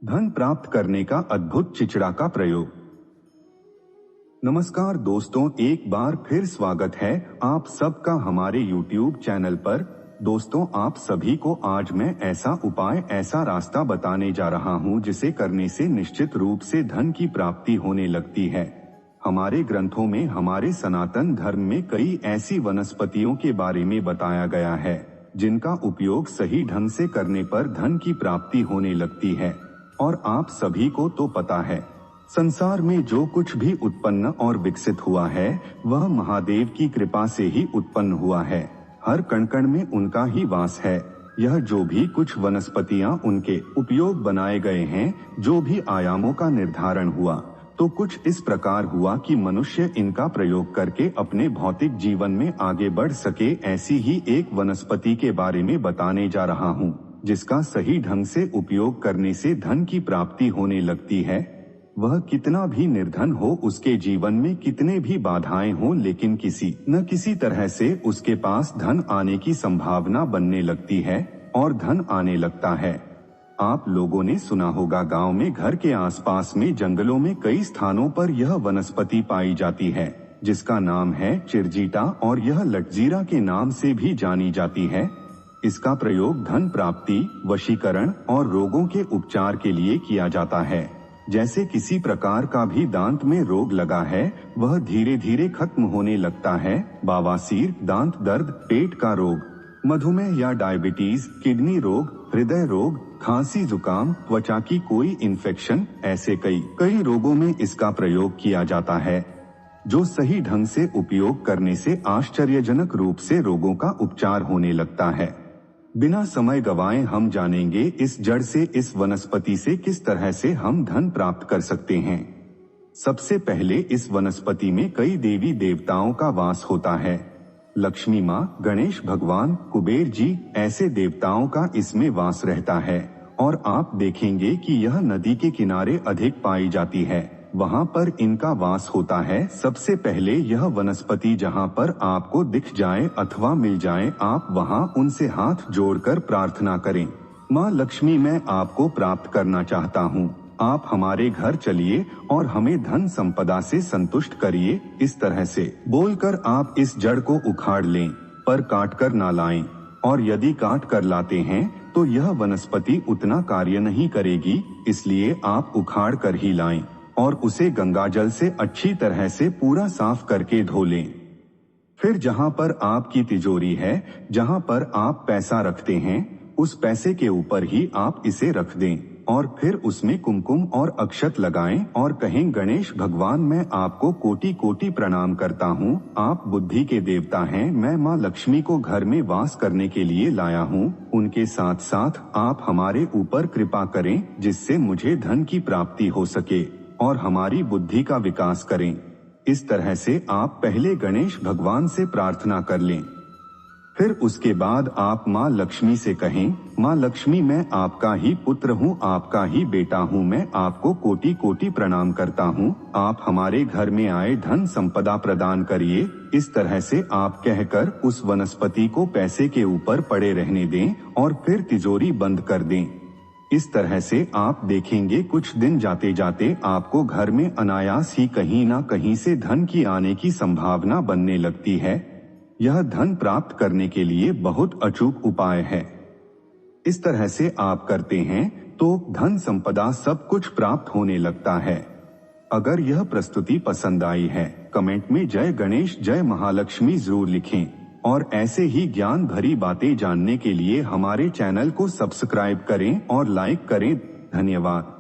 धन प्राप्त करने का अद्भुत चिचड़ा का प्रयोग। नमस्कार दोस्तों, एक बार फिर स्वागत है आप सबका हमारे YouTube चैनल पर। दोस्तों, आप सभी को आज मैं ऐसा उपाय, ऐसा रास्ता बताने जा रहा हूं जिसे करने से निश्चित रूप से धन की प्राप्ति होने लगती है। हमारे ग्रंथों में, हमारे सनातन धर्म में कई ऐसी वनस्पतियों के बारे में बताया गया है जिनका उपयोग सही ढंग से करने पर धन की प्राप्ति होने लगती है। और आप सभी को तो पता है, संसार में जो कुछ भी उत्पन्न और विकसित हुआ है वह महादेव की कृपा से ही उत्पन्न हुआ है। हर कण कण में उनका ही वास है। यह जो भी कुछ वनस्पतियां उनके उपयोग बनाए गए हैं, जो भी आयामों का निर्धारण हुआ, तो कुछ इस प्रकार हुआ कि मनुष्य इनका प्रयोग करके अपने भौतिक जीवन में आगे बढ़ सके। ऐसी ही एक वनस्पति के बारे में बताने जा रहा हूँ जिसका सही ढंग से उपयोग करने से धन की प्राप्ति होने लगती है। वह कितना भी निर्धन हो, उसके जीवन में कितने भी बाधाएं हों, लेकिन किसी न किसी तरह से उसके पास धन आने की संभावना बनने लगती है और धन आने लगता है। आप लोगों ने सुना होगा, गांव में, घर के आसपास में, जंगलों में कई स्थानों पर यह वनस्पति पाई जाती है जिसका नाम है चिरजीटा, और यह लटजीरा के नाम से भी जानी जाती है। इसका प्रयोग धन प्राप्ति, वशीकरण और रोगों के उपचार के लिए किया जाता है। जैसे किसी प्रकार का भी दांत में रोग लगा है, वह धीरे धीरे खत्म होने लगता है। बवासीर, दांत दर्द, पेट का रोग, मधुमेह या डायबिटीज, किडनी रोग, हृदय रोग, खांसी, जुकाम, त्वचा की कोई इन्फेक्शन, ऐसे कई रोगों में इसका प्रयोग किया जाता है, जो सही ढंग से उपयोग करने से आश्चर्यजनक रूप से रोगों का उपचार होने लगता है। बिना समय गवाए हम जानेंगे इस जड़ से, इस वनस्पति से किस तरह से हम धन प्राप्त कर सकते हैं। सबसे पहले इस वनस्पति में कई देवी देवताओं का वास होता है। लक्ष्मी माँ, गणेश भगवान, कुबेर जी, ऐसे देवताओं का इसमें वास रहता है। और आप देखेंगे कि यह नदी के किनारे अधिक पाई जाती है, वहाँ पर इनका वास होता है। सबसे पहले यह वनस्पति जहाँ पर आपको दिख जाए अथवा मिल जाए, आप वहाँ उनसे हाथ जोड़कर प्रार्थना करें, माँ लक्ष्मी, मैं आपको प्राप्त करना चाहता हूँ, आप हमारे घर चलिए और हमें धन संपदा से संतुष्ट करिए। इस तरह से बोलकर आप इस जड़ को उखाड़ लें, पर काट कर ना लाएं। और यदि काट कर लाते हैं तो यह वनस्पति उतना कार्य नहीं करेगी, इसलिए आप उखाड़ कर ही लाएं और उसे गंगा जल से अच्छी तरह से पूरा साफ करके धो लें। फिर जहां पर आपकी तिजोरी है, जहां पर आप पैसा रखते हैं, उस पैसे के ऊपर ही आप इसे रख दें और फिर उसमें कुमकुम और अक्षत लगाएं और कहें, गणेश भगवान, मैं आपको कोटि कोटि प्रणाम करता हूँ, आप बुद्धि के देवता हैं, मैं माँ लक्ष्मी को घर में वास करने के लिए लाया हूँ, उनके साथ साथ आप हमारे ऊपर कृपा करें जिससे मुझे धन की प्राप्ति हो सके और हमारी बुद्धि का विकास करें। इस तरह से आप पहले गणेश भगवान से प्रार्थना कर लें। फिर उसके बाद आप माँ लक्ष्मी से कहें, माँ लक्ष्मी, मैं आपका ही पुत्र हूँ, आपका ही बेटा हूँ, मैं आपको कोटि कोटि प्रणाम करता हूँ, आप हमारे घर में आए धन संपदा प्रदान करिए। इस तरह से आप कहकर उस वनस्पति को पैसे के ऊपर पड़े रहने दें और फिर तिजोरी बंद कर दें। इस तरह से आप देखेंगे कुछ दिन जाते जाते आपको घर में अनायास ही कहीं ना कहीं से धन की आने की संभावना बनने लगती है। यह धन प्राप्त करने के लिए बहुत अचूक उपाय है। इस तरह से आप करते हैं तो धन संपदा सब कुछ प्राप्त होने लगता है। अगर यह प्रस्तुति पसंद आई है, कमेंट में जय गणेश, जय महालक्ष्मी जरूर लिखें और ऐसे ही ज्ञान भरी बातें जानने के लिए हमारे चैनल को सब्सक्राइब करें और लाइक करें। धन्यवाद।